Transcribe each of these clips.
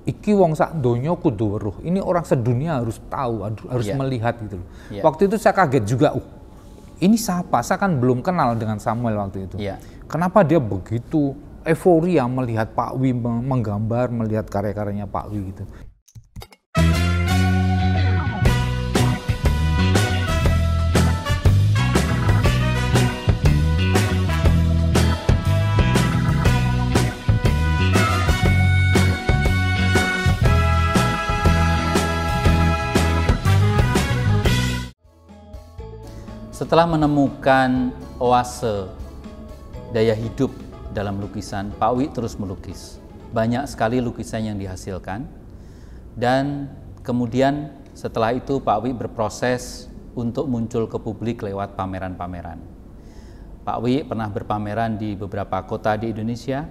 iki wong sak donya kudu weruh. Ini orang sedunia harus tahu, harus melihat gitu loh. Waktu itu saya kaget juga, ini siapa? Saya kan belum kenal dengan Samuel waktu itu. Kenapa dia begitu euforia melihat Pak Wi menggambar, melihat karya-karyanya Pak Wi gitu. Setelah menemukan oase daya hidup dalam lukisan, Pak Wi terus melukis. Banyak sekali lukisan yang dihasilkan. Dan kemudian setelah itu Pak Wi berproses untuk muncul ke publik lewat pameran-pameran. Pak Wi pernah berpameran di beberapa kota di Indonesia,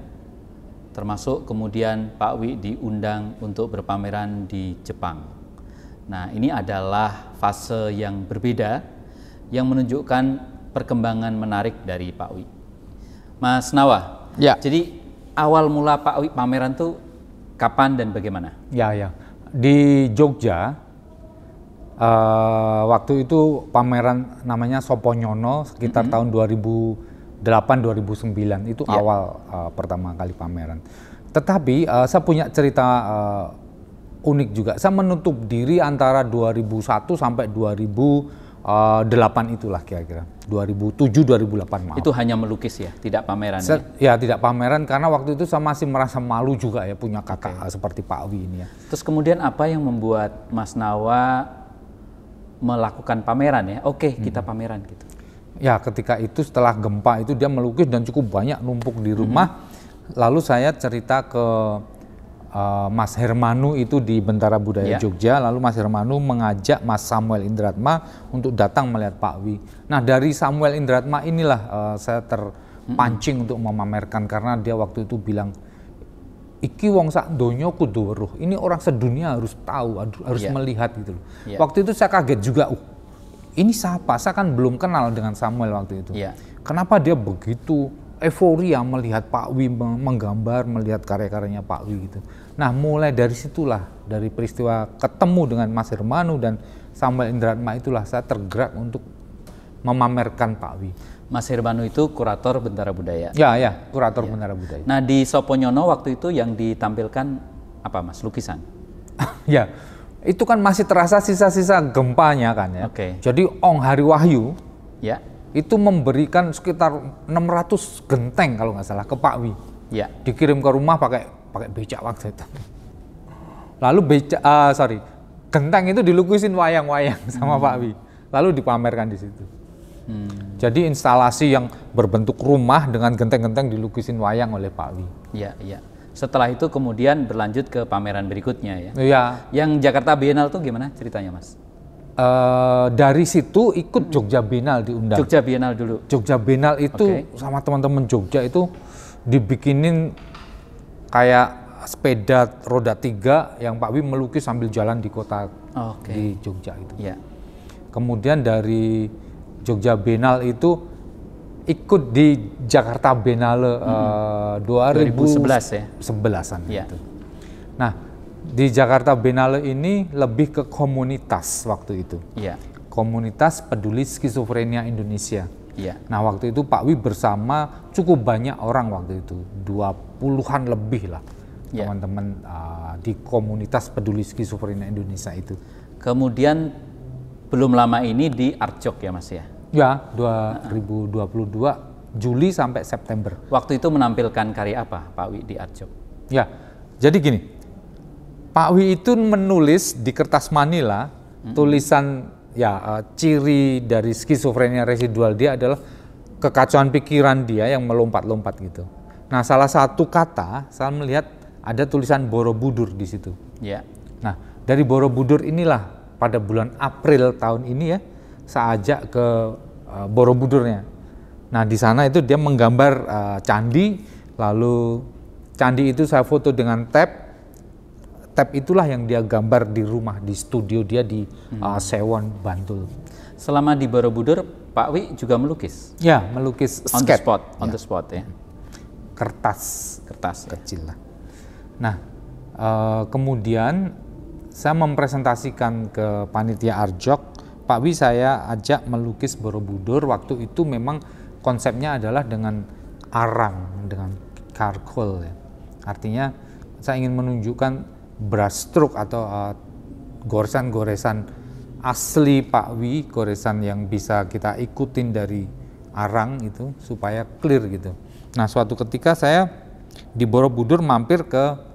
termasuk kemudian Pak Wi diundang untuk berpameran di Jepang. Nah, ini adalah fase yang berbeda yang menunjukkan perkembangan menarik dari Pak Wi. Mas Nawa, jadi awal mula Pak Wi pameran tuh kapan dan bagaimana? Di Jogja, waktu itu pameran namanya Soponyono sekitar tahun 2008-2009, itu awal pertama kali pameran. Tetapi saya punya cerita unik juga, saya menutup diri antara 2001 sampai 2008 itulah kira-kira 2007-2008 maaf. Itu hanya melukis ya, tidak pameran? Ya tidak pameran karena waktu itu saya masih merasa malu juga ya punya kakak seperti Pak Wi ini ya. Terus kemudian apa yang membuat Mas Nawa melakukan pameran ya? Kita pameran gitu. Ya ketika itu setelah gempa itu dia melukis dan cukup banyak numpuk di rumah. Lalu saya cerita ke Mas Hermanu itu di Bentara Budaya Jogja, lalu Mas Hermanu mengajak Mas Samuel Indratma untuk datang melihat Pak Wi. Nah dari Samuel Indratma inilah saya terpancing untuk memamerkan karena dia waktu itu bilang, iki wong sak donya kudu weruh. Ini orang sedunia harus tahu, harus melihat gitu loh. Waktu itu saya kaget juga, ini siapa? Saya kan belum kenal dengan Samuel waktu itu. Kenapa dia begitu euforia melihat Pak Wi menggambar, melihat karya-karyanya Pak Wi gitu. Nah mulai dari situlah, dari peristiwa ketemu dengan Mas Hermanu dan Samuel Indratma itulah saya tergerak untuk memamerkan Pak Wi. Mas Hermanu itu kurator Bentara Budaya? Ya, kurator Bentara Budaya. Nah di Soponyono waktu itu yang ditampilkan apa Mas, lukisan? Ya, itu kan masih terasa sisa-sisa gempanya kan ya. Jadi Ong Hari Wahyu itu memberikan sekitar 600 genteng kalau nggak salah ke Pak Wi. Dikirim ke rumah pakai becak waktu itu. Lalu genteng itu dilukisin wayang-wayang sama Pak Wi. Lalu dipamerkan di situ. Jadi instalasi yang berbentuk rumah dengan genteng-genteng dilukisin wayang oleh Pak Wi. Setelah itu kemudian berlanjut ke pameran berikutnya ya. Yang Jakarta Biennale tuh gimana ceritanya Mas? Dari situ ikut Jogja Biennale diundang. Jogja Biennale dulu. Jogja Biennale itu sama teman-teman Jogja itu dibikinin kayak sepeda roda 3 yang Pak Wi melukis sambil jalan di kota di Jogja itu. Kemudian dari Jogja Biennale itu ikut di Jakarta Biennale 2011 ya. 11-an gitu. Nah, di Jakarta Biennale ini lebih ke komunitas waktu itu. Komunitas peduli skizofrenia Indonesia. Nah waktu itu Pak Wi bersama cukup banyak orang waktu itu, 20-an lebih lah teman-teman di komunitas peduli skizofrenia Indonesia itu. Kemudian belum lama ini di Artjok ya Mas ya? Ya, 2022 Juli sampai September. Waktu itu menampilkan karya apa Pak Wi di Artjok? Ya, jadi gini, Pak Wi itu menulis di kertas manila tulisan ciri dari skizofrenia residual dia adalah kekacauan pikiran dia yang melompat-lompat gitu. Nah, salah satu kata saya melihat ada tulisan Borobudur di situ. Nah, dari Borobudur inilah pada bulan April tahun ini ya saya ajak ke Borobudurnya. Nah, di sana itu dia menggambar candi, lalu candi itu saya foto dengan tab itulah yang dia gambar di rumah, di studio dia di Sewon, Bantul. Selama di Borobudur, Pak Wi juga melukis? Ya, melukis on the spot ya. Kertas kecil lah. Nah, Kemudian saya mempresentasikan ke panitia Arjok, Pak Wi saya ajak melukis Borobudur. Waktu itu memang konsepnya adalah dengan arang, dengan charcoal ya. Artinya saya ingin menunjukkan brush stroke atau goresan-goresan asli Pak Wi, goresan yang bisa kita ikutin dari arang itu supaya clear gitu. Nah, suatu ketika saya di Borobudur mampir ke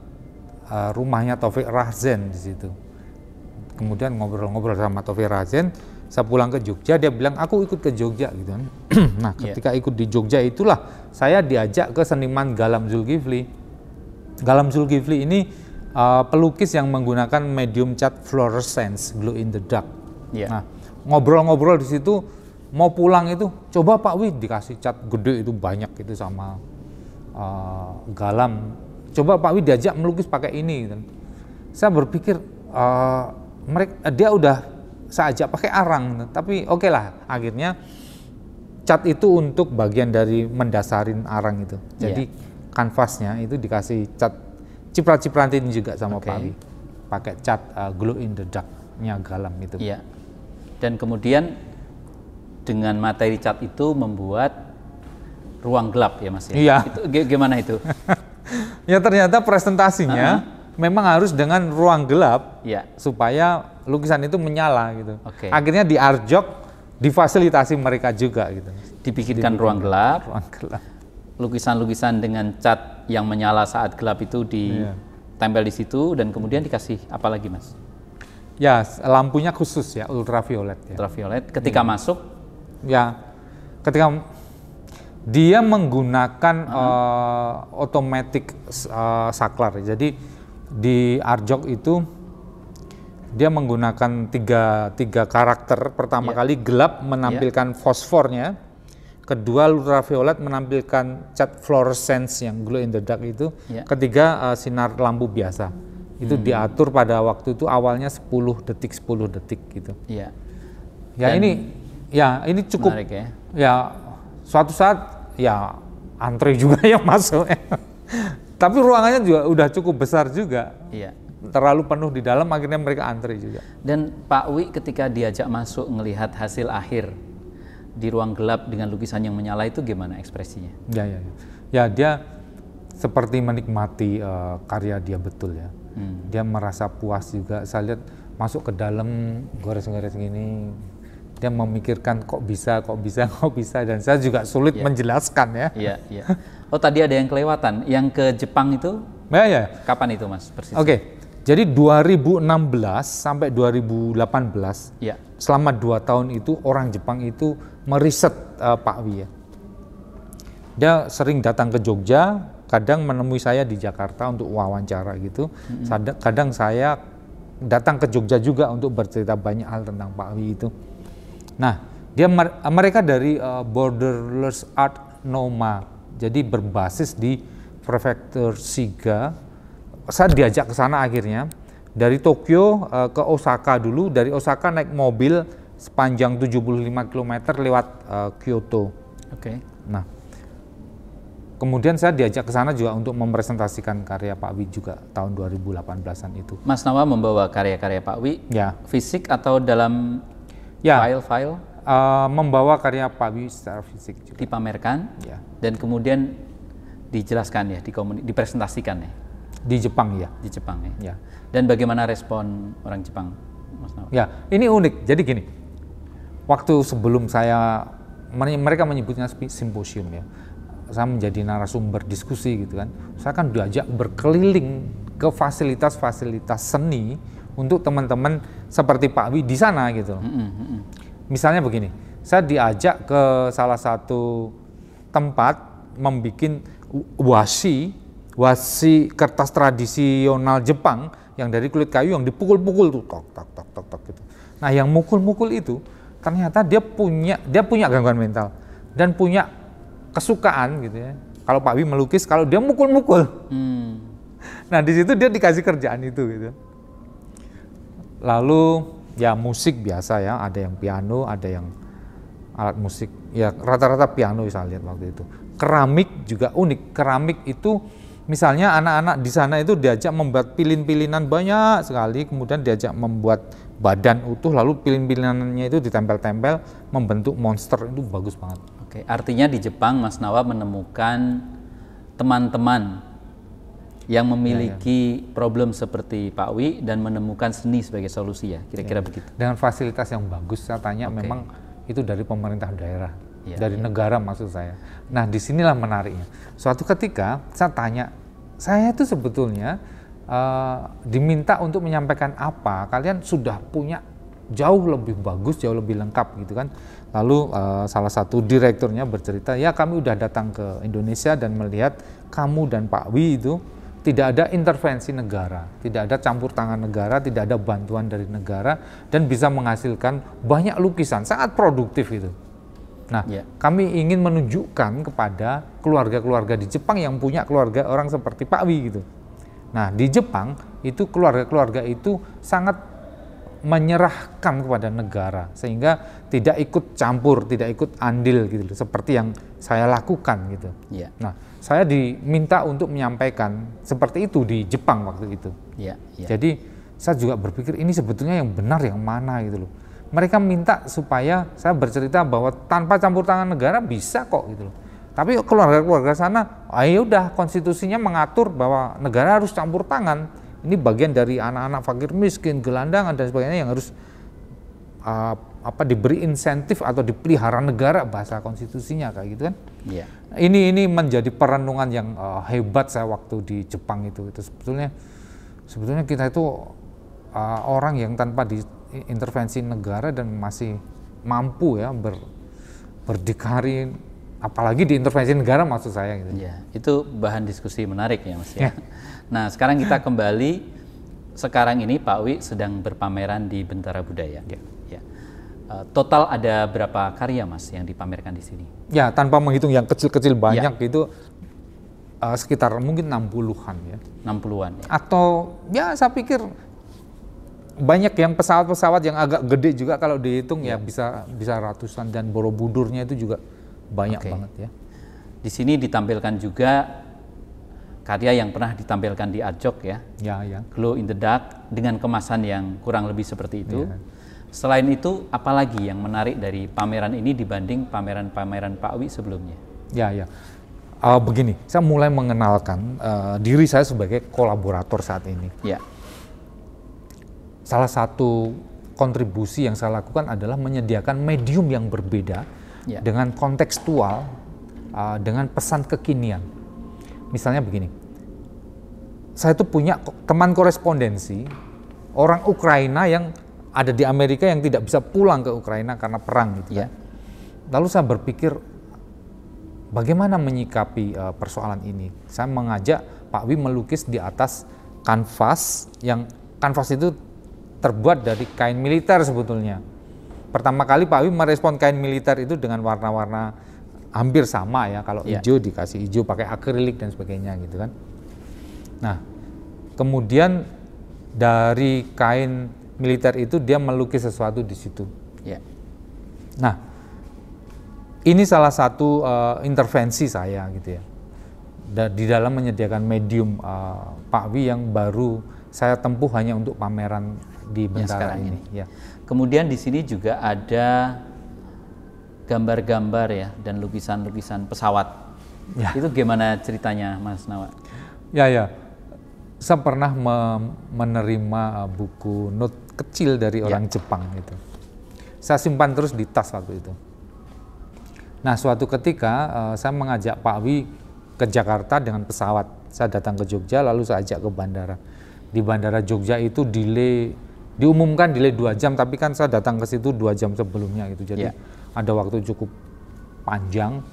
rumahnya Taufik Rahzen di situ. Kemudian ngobrol-ngobrol sama Taufik Rahzen, saya pulang ke Jogja, dia bilang aku ikut ke Jogja gitu kan. Nah, ketika ikut di Jogja itulah saya diajak ke seniman Galam Zulkifli. Galam Zulkifli ini pelukis yang menggunakan medium cat fluorescence, glow in the dark. Nah, ngobrol-ngobrol di situ, mau pulang itu, coba Pak Wi dikasih cat gede itu banyak itu sama Galam. Coba Pak Wi diajak melukis pakai ini. Gitu. Saya berpikir dia udah saya ajak pakai arang, tapi oke lah, akhirnya cat itu untuk bagian dari mendasarin arang itu. Jadi kanvasnya itu dikasih cat ciprat-cipratin juga sama Pak Wi, pakai cat glow in the dark-nya Galam itu. Iya. Dan kemudian dengan materi cat itu membuat ruang gelap ya Mas ya. Iya. Itu gimana itu? Ya ternyata presentasinya memang harus dengan ruang gelap supaya lukisan itu menyala gitu. Akhirnya di Arjok difasilitasi mereka juga gitu. Dibikinkan ruang gelap. Lukisan-lukisan dengan cat yang menyala saat gelap itu ditempel di situ dan kemudian dikasih apa lagi Mas? Ya, lampunya khusus ya, ultraviolet ya. Ultraviolet ketika masuk ketika dia menggunakan automatic saklar. Jadi di Arjok itu dia menggunakan tiga karakter. Pertama kali gelap menampilkan fosfornya, kedua ultraviolet menampilkan cat fluorescence yang glow in the dark itu, ketiga sinar lampu biasa. Itu diatur pada waktu itu awalnya 10 detik gitu. Iya. Ini cukup menarik, suatu saat antri juga yang masuk. Tapi ruangannya juga udah cukup besar juga. Iya. Terlalu penuh di dalam, akhirnya mereka antri juga. Dan Pak Wi ketika diajak masuk melihat hasil akhir di ruang gelap dengan lukisan yang menyala itu gimana ekspresinya? Ya dia seperti menikmati karya dia betul ya. Dia merasa puas juga. Saya lihat masuk ke dalam gores-gores gini, dia memikirkan kok bisa dan saya juga sulit menjelaskan ya. Iya. Oh tadi ada yang kelewatan, yang ke Jepang itu? Kapan itu Mas persis? Jadi 2016 sampai 2018, selama 2 tahun itu orang Jepang itu meriset Pak Wi ya. Dia sering datang ke Jogja, kadang menemui saya di Jakarta untuk wawancara gitu. Kadang saya datang ke Jogja juga untuk bercerita banyak hal tentang Pak Wi itu. Nah, mereka dari Borderless Art Noma, jadi berbasis di Prefektur Shiga. Saya diajak ke sana akhirnya dari Tokyo ke Osaka dulu, dari Osaka naik mobil sepanjang 75 km lewat Kyoto. Nah, kemudian saya diajak ke sana juga untuk mempresentasikan karya Pak Wi juga tahun 2018-an itu. Mas Nawa membawa karya-karya Pak Wi fisik atau dalam file-file? Membawa karya Pak Wi secara fisik juga. Dipamerkan dan kemudian dijelaskan ya, dipresentasikan ya? Di Jepang ya. Di Jepang ya. Dan bagaimana respon orang Jepang, Mas Nawa? Ini unik. Jadi gini, waktu sebelum mereka menyebutnya simposium ya, saya menjadi narasumber diskusi gitu kan. Saya kan diajak berkeliling ke fasilitas-fasilitas seni untuk teman-teman seperti Pak Wi di sana gitu. Misalnya begini, saya diajak ke salah satu tempat membuat wasi kertas tradisional Jepang yang dari kulit kayu yang dipukul-pukul tuh tok gitu. Nah, yang mukul-mukul itu ternyata dia punya gangguan mental dan punya kesukaan gitu ya. Kalau Pak Wi melukis, kalau dia mukul-mukul. Nah, di situ dia dikasih kerjaan itu gitu. Lalu ya musik biasa ya, ada yang piano, ada yang alat musik. Ya rata-rata piano saya lihat waktu itu. Keramik juga unik. Keramik itu Misalnya anak-anak di sana itu diajak membuat pilin-pilinan banyak sekali, kemudian diajak membuat badan utuh, lalu pilin-pilinannya itu ditempel-tempel membentuk monster, itu bagus banget. Oke, artinya di Jepang Mas Nawa menemukan teman-teman yang memiliki problem seperti Pak Wi dan menemukan seni sebagai solusi ya, kira-kira begitu. Dengan fasilitas yang bagus, saya tanya memang itu dari pemerintah daerah, dari negara maksud saya. Nah, disinilah menariknya. Suatu ketika saya tanya, saya itu sebetulnya diminta untuk menyampaikan apa, kalian sudah punya jauh lebih bagus, jauh lebih lengkap gitu kan. Lalu salah satu direkturnya bercerita, ya kami udah datang ke Indonesia dan melihat kamu dan Pak Wi itu tidak ada intervensi negara, tidak ada campur tangan negara, tidak ada bantuan dari negara, dan bisa menghasilkan banyak lukisan, sangat produktif itu. Nah, kami ingin menunjukkan kepada keluarga-keluarga di Jepang yang punya keluarga orang seperti Pak Wi gitu. Nah, di Jepang itu keluarga-keluarga itu sangat menyerahkan kepada negara, sehingga tidak ikut campur, tidak ikut andil gitu, seperti yang saya lakukan gitu. Nah, saya diminta untuk menyampaikan seperti itu di Jepang waktu itu. Jadi saya juga berpikir ini sebetulnya yang benar yang mana gitu loh. Mereka minta supaya saya bercerita bahwa tanpa campur tangan negara bisa kok gitu loh. Tapi keluarga-keluarga sana, ayo udah konstitusinya mengatur bahwa negara harus campur tangan. Ini bagian dari anak-anak fakir miskin, gelandangan dan sebagainya yang harus diberi insentif atau dipelihara negara, bahasa konstitusinya kayak gitu kan. Ini menjadi perenungan yang hebat saya waktu di Jepang itu sebetulnya kita itu orang yang tanpa diintervensi negara dan masih mampu ya berdikari, apalagi diintervensi negara maksud saya gitu. Itu bahan diskusi menarik ya Mas ya. Nah, sekarang kita kembali, sekarang ini Pak Wi sedang berpameran di Bentara Budaya. Total ada berapa karya Mas yang dipamerkan di sini? Ya, tanpa menghitung yang kecil-kecil banyak itu sekitar mungkin 60-an ya. 60-an ya. Atau ya saya pikir banyak yang pesawat-pesawat yang agak gede juga kalau dihitung ya bisa ratusan, dan Borobudurnya itu juga banyak banget ya. Di sini ditampilkan juga karya yang pernah ditampilkan di Art Jok ya. Glow in the Dark dengan kemasan yang kurang lebih seperti itu. Selain itu, apalagi yang menarik dari pameran ini dibanding pameran-pameran Pak Wi sebelumnya? Begini, saya mulai mengenalkan diri saya sebagai kolaborator saat ini. Salah satu kontribusi yang saya lakukan adalah menyediakan medium yang berbeda dengan kontekstual, dengan pesan kekinian. Misalnya begini, saya itu punya teman korespondensi orang Ukraina yang ada di Amerika yang tidak bisa pulang ke Ukraina karena perang gitu kan. Lalu saya berpikir bagaimana menyikapi persoalan ini. Saya mengajak Pak Wi melukis di atas kanvas, yang kanvas itu terbuat dari kain militer sebetulnya. Pertama kali Pak Wi merespon kain militer itu dengan warna-warna hampir sama ya, kalau hijau dikasih hijau pakai akrilik dan sebagainya gitu kan. Nah, kemudian dari kain militer itu dia melukis sesuatu di situ. Nah, ini salah satu intervensi saya gitu ya, di dalam menyediakan medium Pak Wi yang baru saya tempuh hanya untuk pameran di Bentara ini. Kemudian di sini juga ada gambar-gambar ya dan lukisan-lukisan pesawat. Itu gimana ceritanya Mas Nawa? Saya pernah menerima buku note kecil dari orang Jepang itu. Saya simpan terus di tas waktu itu. Nah, suatu ketika saya mengajak Pak Wi ke Jakarta dengan pesawat. Saya datang ke Jogja, lalu saya ajak ke bandara. Di bandara Jogja itu diumumkan delay 2 jam, tapi kan saya datang ke situ 2 jam sebelumnya gitu. Jadi ada waktu cukup panjang.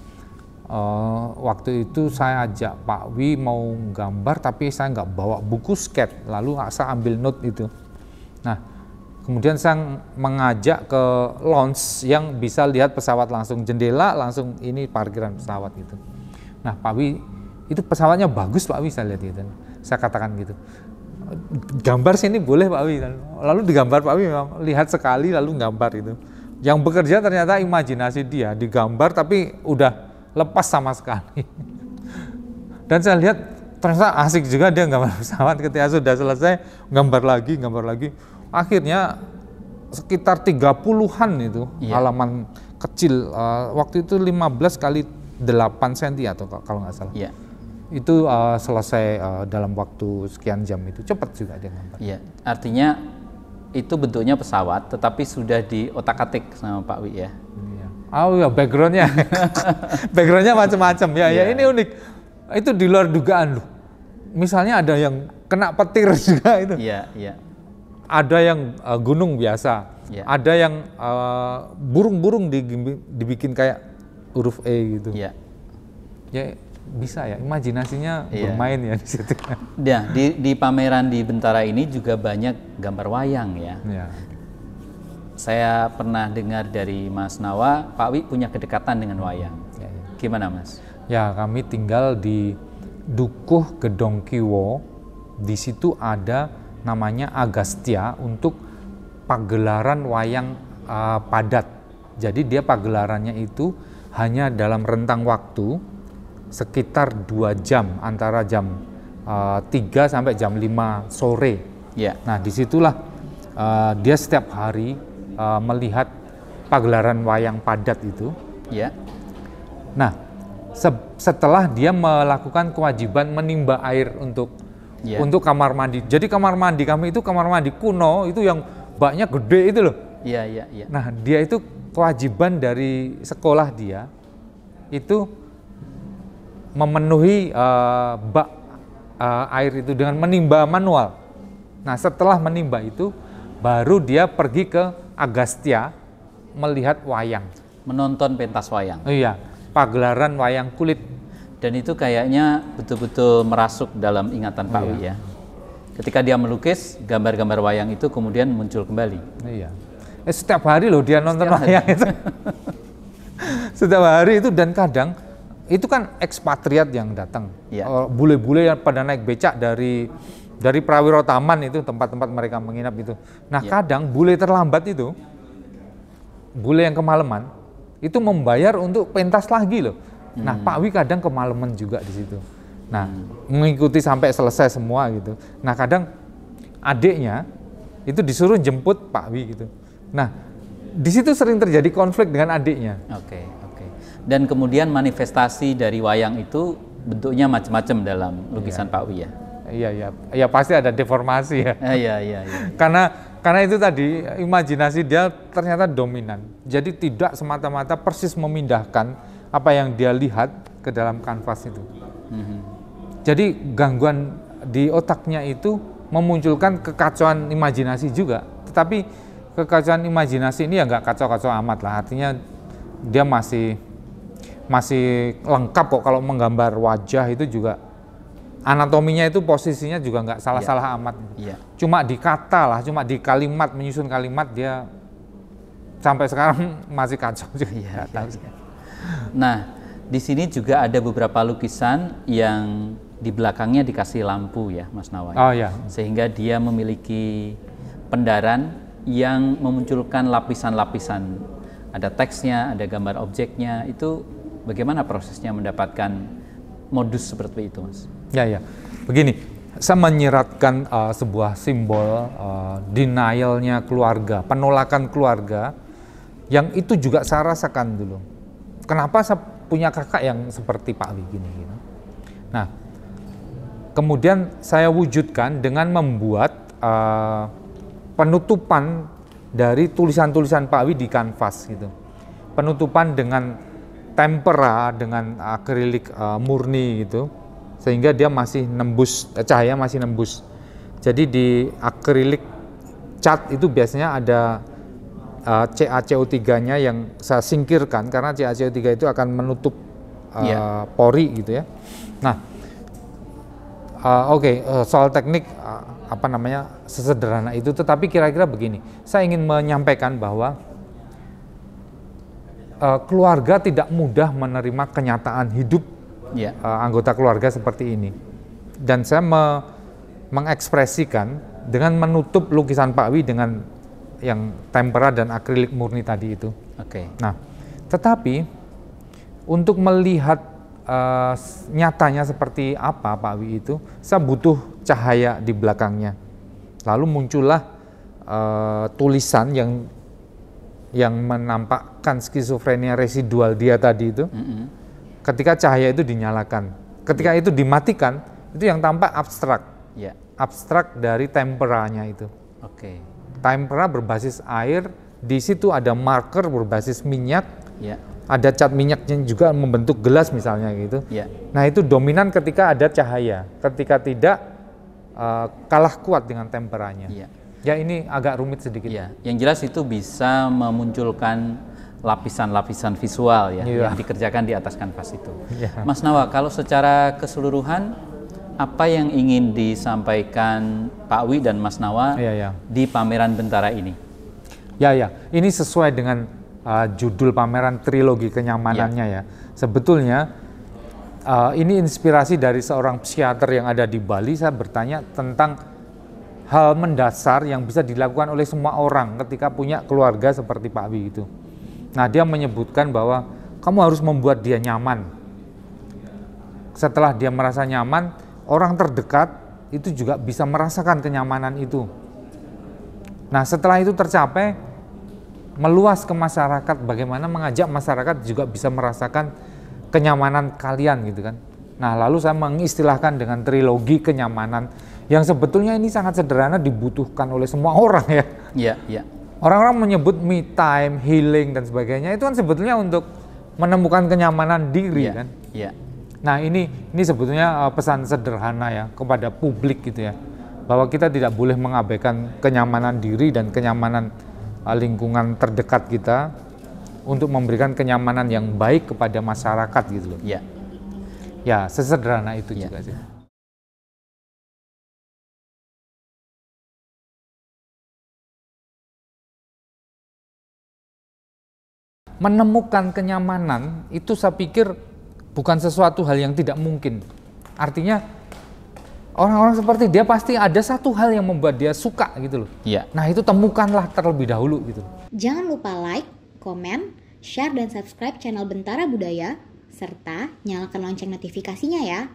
Waktu itu saya ajak Pak Wi mau gambar, tapi saya nggak bawa buku sketch, lalu saya ambil note itu. Nah, kemudian saya mengajak ke lounge yang bisa lihat pesawat langsung, jendela langsung ini parkiran pesawat gitu. Nah, Pak Wi, itu pesawatnya bagus Pak Wi, saya lihat gitu. Saya katakan gitu, gambar sini boleh Pak Wi. Lalu digambar Pak Wi, memang lihat sekali lalu gambar itu. Yang bekerja ternyata imajinasi dia, digambar tapi udah lepas sama sekali. Dan saya lihat ternyata asik juga dia gambar pesawat. Ketika sudah selesai gambar lagi. Akhirnya sekitar 30-an itu halaman kecil, waktu itu 15 kali 8 cm atau kalau nggak salah. Itu selesai dalam waktu sekian jam, itu cepat juga dia gambar. Artinya itu bentuknya pesawat, tetapi sudah diotak-atik sama Pak Wi ya. Oh ya, backgroundnya, backgroundnya macam-macam ya. Ini unik. Itu di luar dugaan loh. Misalnya ada yang kena petir juga itu. Ada yang gunung biasa. Ada yang burung-burung dibikin kayak huruf E gitu. Ya bisa ya, imajinasinya bermain ya di situ. Di pameran di Bentara ini juga banyak gambar wayang ya. Saya pernah dengar dari Mas Nawa, Pak Wi punya kedekatan dengan wayang. Gimana Mas? Ya, kami tinggal di Dukuh Gedong Kiwo. Di situ ada namanya Agastya untuk pagelaran wayang padat. Jadi dia pagelarannya itu hanya dalam rentang waktu sekitar 2 jam, antara jam 3 sampai jam 5 sore. Nah, disitulah dia setiap hari melihat pagelaran wayang padat itu. Nah, setelah dia melakukan kewajiban menimba air untuk kamar mandi. Jadi kamar mandi kami itu kamar mandi kuno itu yang baknya gede itu loh. Nah, dia itu kewajiban dari sekolah dia itu memenuhi bak air itu dengan menimba manual. Nah, setelah menimba itu baru dia pergi ke Agastya melihat wayang, menonton pentas wayang. Pagelaran wayang kulit. Dan itu kayaknya betul-betul merasuk dalam ingatan Pak Wi ya. Ketika dia melukis, gambar-gambar wayang itu kemudian muncul kembali. Setiap hari loh dia nonton wayang itu. Setiap hari itu, dan kadang itu kan ekspatriat yang datang. Bule-bule yang pada naik becak dari Prawiro Taman itu, tempat-tempat mereka menginap itu. Nah, kadang bule terlambat itu, bule yang kemalaman, itu membayar untuk pentas lagi loh. Nah, Pak Wi kadang kemalaman juga di situ. Nah, mengikuti sampai selesai semua gitu. Nah, kadang adiknya itu disuruh jemput Pak Wi gitu. Nah, di situ sering terjadi konflik dengan adiknya. Dan kemudian manifestasi dari wayang itu bentuknya macam-macam dalam lukisan Pak Wi ya. Iya, pasti ada deformasi ya. Karena itu tadi imajinasi dia ternyata dominan. Jadi tidak semata-mata persis memindahkan apa yang dia lihat ke dalam kanvas itu. Jadi gangguan di otaknya itu memunculkan kekacauan imajinasi juga. Tetapi kekacauan imajinasi ini ya nggak kacau-kacau amat lah. Artinya dia masih lengkap kok kalau menggambar wajah itu juga. Anatominya itu posisinya juga nggak salah-salah amat. Cuma di kata lah, cuma di kalimat, menyusun kalimat dia sampai sekarang masih kacau juga. Nah, di sini juga ada beberapa lukisan yang di belakangnya dikasih lampu ya, Mas Nawa. Sehingga dia memiliki pendaran yang memunculkan lapisan-lapisan. Ada teksnya, ada gambar objeknya. Itu bagaimana prosesnya mendapatkan modus seperti itu, Mas? Begini, saya menyiratkan sebuah simbol denialnya keluarga, penolakan keluarga, yang itu juga saya rasakan dulu. Kenapa saya punya kakak yang seperti Pak Wi gini. Nah, kemudian saya wujudkan dengan membuat penutupan dari tulisan-tulisan Pak Wi di kanvas gitu. Penutupan dengan tempera, dengan akrilik murni gitu. Sehingga dia masih nembus, cahaya masih nembus. Jadi di akrilik cat itu biasanya ada CaCO3-nya yang saya singkirkan, karena CaCO3 itu akan menutup pori gitu ya. Nah, soal teknik sesederhana itu, tetapi kira-kira begini, saya ingin menyampaikan bahwa keluarga tidak mudah menerima kenyataan hidup anggota keluarga seperti ini. Dan saya mengekspresikan dengan menutup lukisan Pak Wi dengan yang tempera dan akrilik murni tadi itu. Nah, tetapi untuk melihat nyatanya seperti apa Pak Wi itu, saya butuh cahaya di belakangnya. Lalu muncullah tulisan yang menampakkan skizofrenia residual dia tadi itu. Ketika cahaya itu dinyalakan, ketika itu dimatikan, itu yang tampak abstrak. Abstrak dari temperanya itu. Tempera berbasis air, di situ ada marker berbasis minyak, ada cat minyaknya juga membentuk gelas misalnya gitu. Nah itu dominan ketika ada cahaya, ketika tidak kalah kuat dengan temperanya. Ya ini agak rumit sedikit. Yang jelas itu bisa memunculkan lapisan-lapisan visual yang dikerjakan di atas kanvas itu. Mas Nawa, kalau secara keseluruhan apa yang ingin disampaikan Pak Wi dan Mas Nawa di pameran Bentara ini? Ini sesuai dengan judul pameran Trilogi Kenyamanannya ya. Sebetulnya ini inspirasi dari seorang psikiater yang ada di Bali. Saya bertanya tentang hal mendasar yang bisa dilakukan oleh semua orang ketika punya keluarga seperti Pak Wi itu. Nah dia menyebutkan bahwa kamu harus membuat dia nyaman. Setelah dia merasa nyaman, orang terdekat itu juga bisa merasakan kenyamanan itu. Nah setelah itu tercapai, meluas ke masyarakat, bagaimana mengajak masyarakat juga bisa merasakan kenyamanan kalian gitu kan. Nah lalu saya mengistilahkan dengan trilogi kenyamanan, yang sebetulnya ini sangat sederhana dibutuhkan oleh semua orang ya. Orang-orang menyebut me time, healing dan sebagainya, itu kan sebetulnya untuk menemukan kenyamanan diri kan. Nah ini sebetulnya pesan sederhana ya kepada publik gitu ya, bahwa kita tidak boleh mengabaikan kenyamanan diri dan kenyamanan lingkungan terdekat kita untuk memberikan kenyamanan yang baik kepada masyarakat gitu loh. Ya sesederhana itu juga sih. Menemukan kenyamanan itu saya pikir bukan sesuatu hal yang tidak mungkin. Artinya orang-orang seperti dia pasti ada satu hal yang membuat dia suka gitu loh. Nah itu temukanlah terlebih dahulu gitu. Jangan lupa like, komen, share dan subscribe channel Bentara Budaya serta nyalakan lonceng notifikasinya ya.